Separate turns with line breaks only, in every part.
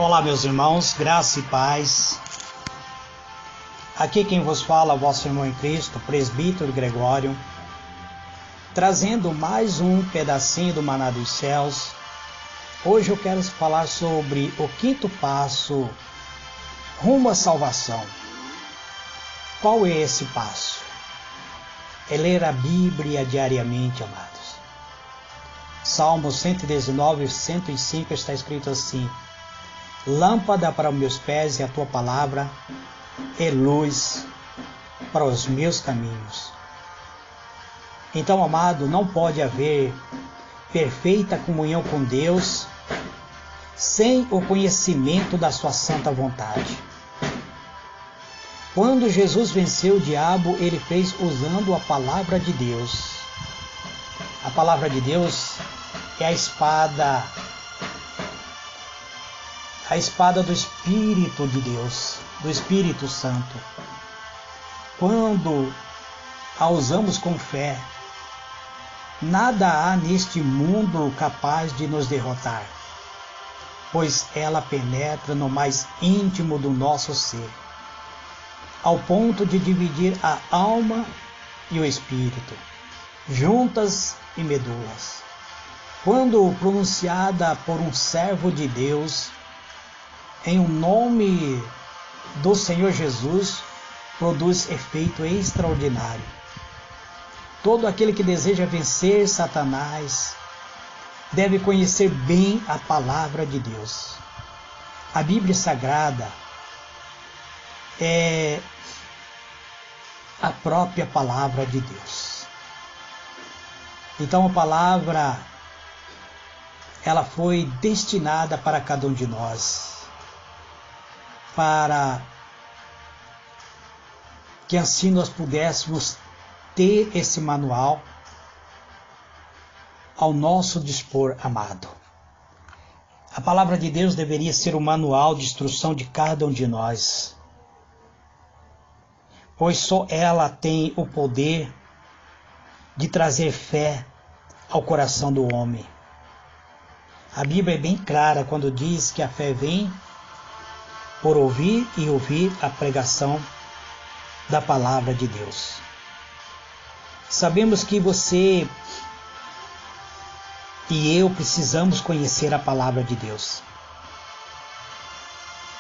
Olá, meus irmãos, graça e paz. Aqui quem vos fala é o vosso irmão em Cristo, presbítero Gregório, trazendo mais um pedacinho do Maná dos Céus. Hoje eu quero falar sobre o quinto passo rumo à salvação. Qual é esse passo? É ler a Bíblia diariamente, amados. Salmos 119, 105 está escrito assim: lâmpada para os meus pés é a tua palavra, e luz para os meus caminhos. Então, amado, não pode haver perfeita comunhão com Deus sem o conhecimento da sua santa vontade. Quando Jesus venceu o diabo, ele fez usando a palavra de Deus. A palavra de Deus é a espada do Espírito de Deus, do Espírito Santo. Quando a usamos com fé, nada há neste mundo capaz de nos derrotar, pois ela penetra no mais íntimo do nosso ser, ao ponto de dividir a alma e o espírito, juntas e medulas. Quando pronunciada por um servo de Deus, em o nome do Senhor Jesus, produz efeito extraordinário. Todo aquele que deseja vencer Satanás deve conhecer bem a palavra de Deus. A Bíblia Sagrada é a própria palavra de Deus. Então a palavra, ela foi destinada para cada um de nós, para que assim nós pudéssemos ter esse manual ao nosso dispor, amado. A palavra de Deus deveria ser o manual de instrução de cada um de nós, pois só ela tem o poder de trazer fé ao coração do homem. A Bíblia é bem clara quando diz que a fé vem por ouvir e ouvir a pregação da palavra de Deus. Sabemos que você e eu precisamos conhecer a palavra de Deus.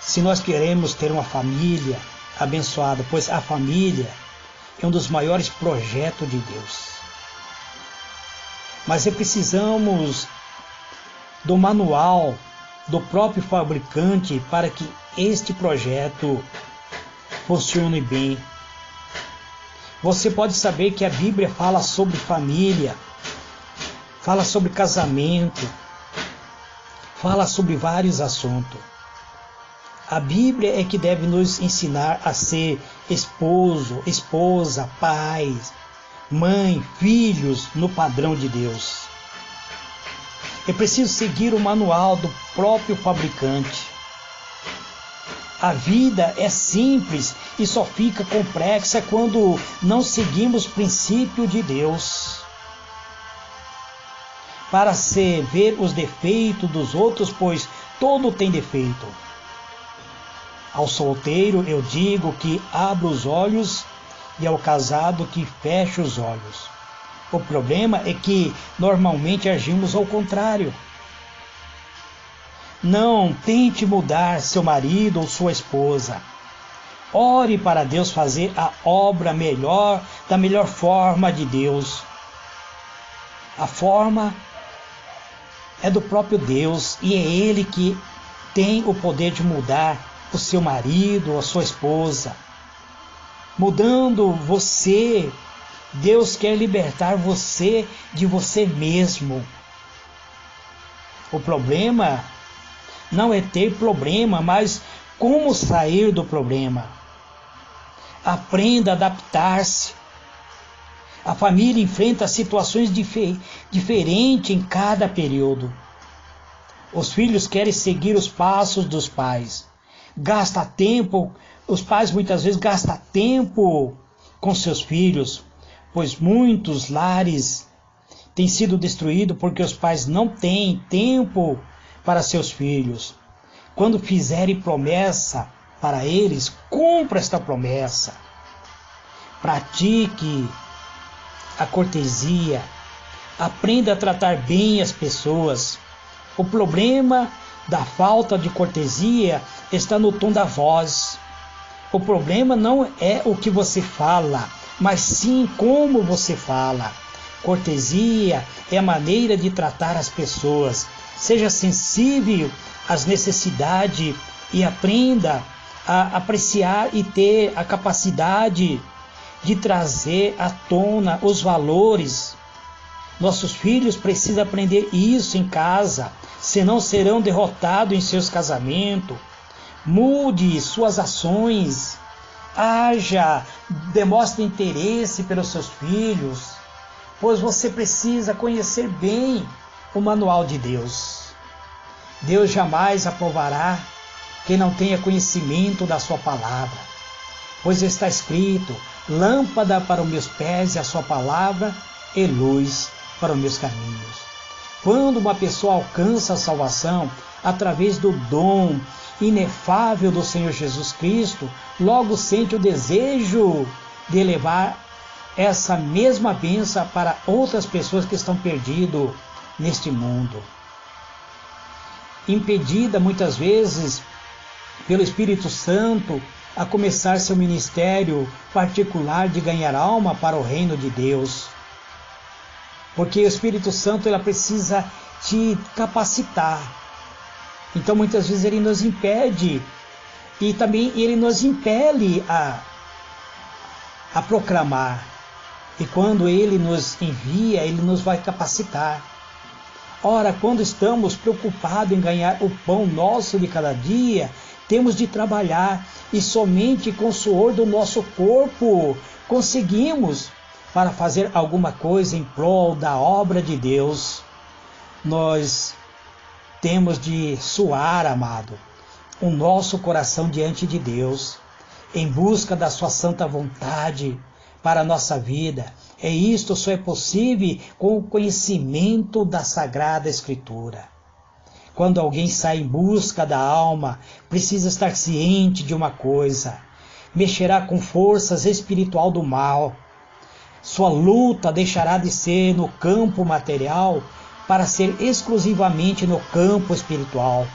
Se nós queremos ter uma família abençoada, pois a família é um dos maiores projetos de Deus. Mas precisamos do manual do próprio fabricante para que este projeto funcione bem. Você pode saber que a Bíblia fala sobre família, fala sobre casamento, fala sobre vários assuntos. A Bíblia é que deve nos ensinar a ser esposo, esposa, pais, mãe, filhos no padrão de Deus. É preciso seguir o manual do próprio fabricante. A vida é simples e só fica complexa quando não seguimos o princípio de Deus. Para se ver os defeitos dos outros, pois todo tem defeito. Ao solteiro eu digo que abra os olhos e ao casado que feche os olhos. O problema é que normalmente agimos ao contrário. Não tente mudar seu marido ou sua esposa. Ore para Deus fazer a obra melhor, da melhor forma de Deus. A forma é do próprio Deus e é Ele que tem o poder de mudar o seu marido ou a sua esposa. Mudando você, Deus quer libertar você de você mesmo. O problema não é ter problema, mas como sair do problema. Aprenda a adaptar-se. A família enfrenta situações diferentes em cada período. Os filhos querem seguir os passos dos pais. Gasta tempo, os pais muitas vezes gastam tempo com seus filhos, pois muitos lares têm sido destruídos porque os pais não têm tempo para seus filhos. quando fizerem promessa para eles, cumpra esta promessa. Pratique a cortesia. Aprenda a tratar bem as pessoas. O problema da falta de cortesia está no tom da voz. O problema não é o que você fala, mas sim como você fala. Cortesia é a maneira de tratar as pessoas. Seja sensível às necessidades e aprenda a apreciar e ter a capacidade de trazer à tona os valores. Nossos filhos precisam aprender isso em casa, senão serão derrotados em seus casamentos. Mude suas ações, haja, demonstre interesse pelos seus filhos, pois você precisa conhecer bem o manual de Deus. Deus jamais aprovará quem não tenha conhecimento da sua palavra, pois está escrito: lâmpada para os meus pés e a sua palavra e luz para os meus caminhos. Quando uma pessoa alcança a salvação através do dom inefável do Senhor Jesus Cristo, logo sente o desejo de levar essa mesma bênção para outras pessoas que estão perdidas neste mundo. Impedida muitas vezes pelo Espírito Santo a começar seu ministério particular de ganhar alma para o reino de Deus. Porque o Espírito Santo ela precisa te capacitar. Então muitas vezes ele nos impede e também ele nos impele a proclamar. E quando ele nos envia, ele nos vai capacitar. Ora, quando estamos preocupados em ganhar o pão nosso de cada dia, temos de trabalhar e somente com o suor do nosso corpo conseguimos para fazer alguma coisa em prol da obra de Deus. Nós temos de suar, amado, o nosso coração diante de Deus, em busca da sua santa vontade para a nossa vida. E isto só é possível com o conhecimento da Sagrada Escritura. Quando alguém sai em busca da alma, precisa estar ciente de uma coisa: mexerá com forças espiritual do mal. Sua luta deixará de ser no campo material para ser exclusivamente no campo espiritual.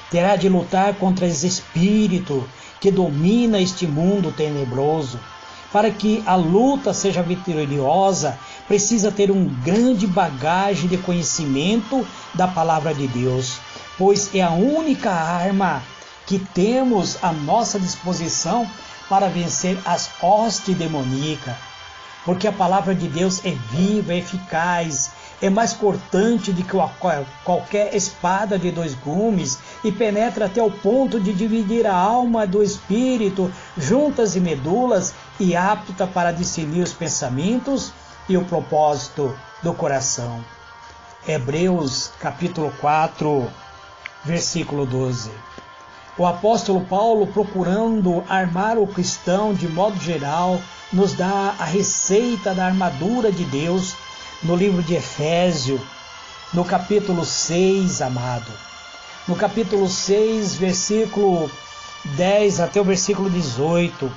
Terá de lutar contra esse espírito que domina este mundo tenebroso. Para que a luta seja vitoriosa, precisa ter um grande bagagem de conhecimento da palavra de Deus, pois é a única arma que temos à nossa disposição para vencer as hostes demoníacas. Porque a palavra de Deus é viva, é eficaz, é mais cortante do que qualquer espada de dois gumes e penetra até o ponto de dividir a alma do espírito, juntas e medulas, e apta para discernir os pensamentos e o propósito do coração. Hebreus capítulo 4, versículo 12. O apóstolo Paulo, procurando armar o cristão de modo geral, nos dá a receita da armadura de Deus no livro de Efésios, no capítulo 6, amado. No capítulo 6, versículo 10 até o versículo 18,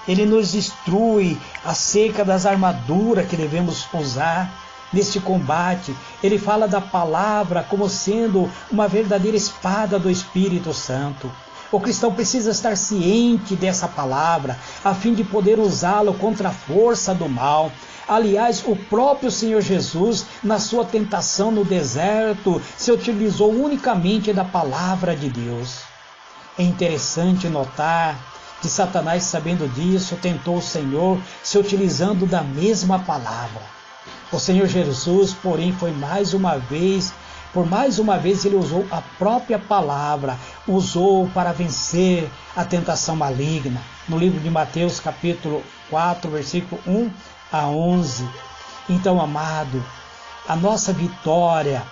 ele nos instrui acerca das armaduras que devemos usar neste combate. Ele fala da palavra como sendo uma verdadeira espada do Espírito Santo. O cristão precisa estar ciente dessa palavra, a fim de poder usá-lo contra a força do mal. Aliás, o próprio Senhor Jesus, na sua tentação no deserto, se utilizou unicamente da palavra de Deus. É interessante notar que Satanás, sabendo disso, tentou o Senhor se utilizando da mesma palavra. O Senhor Jesus, porém, por mais uma vez ele usou a própria palavra, usou para vencer a tentação maligna. No livro de Mateus, capítulo 4, versículo 1 a 11. Então, amado, a nossa vitória,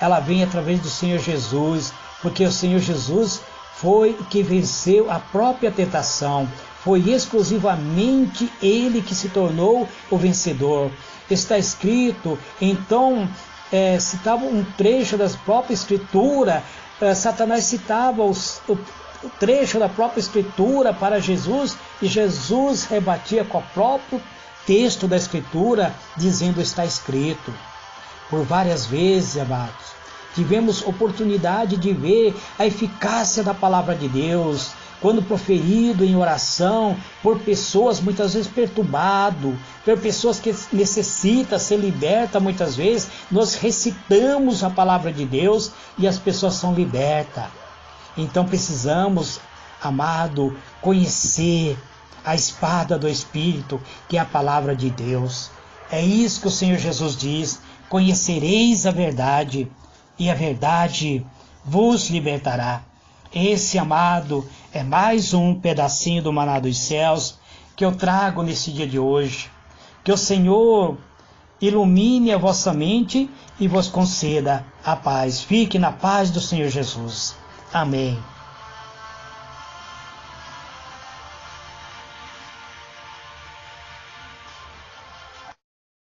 ela vem através do Senhor Jesus, porque o Senhor Jesus foi que venceu a própria tentação. Foi exclusivamente ele que se tornou o vencedor. Está escrito, então, citava um trecho da própria Escritura, Satanás citava o trecho da própria Escritura para Jesus, e Jesus rebatia com o próprio texto da Escritura, dizendo: está escrito. Por várias vezes, amados, tivemos oportunidade de ver a eficácia da palavra de Deus, quando proferido em oração por pessoas muitas vezes perturbadas, por pessoas que necessitam ser libertas muitas vezes. Nós recitamos a palavra de Deus e as pessoas são libertas. Então precisamos, amado, conhecer a espada do Espírito, que é a palavra de Deus. É isso que o Senhor Jesus diz: conhecereis a verdade, e a verdade vos libertará. Esse, amado, é mais um pedacinho do maná dos céus que eu trago nesse dia de hoje. Que o Senhor ilumine a vossa mente e vos conceda a paz. Fique na paz do Senhor Jesus. Amém.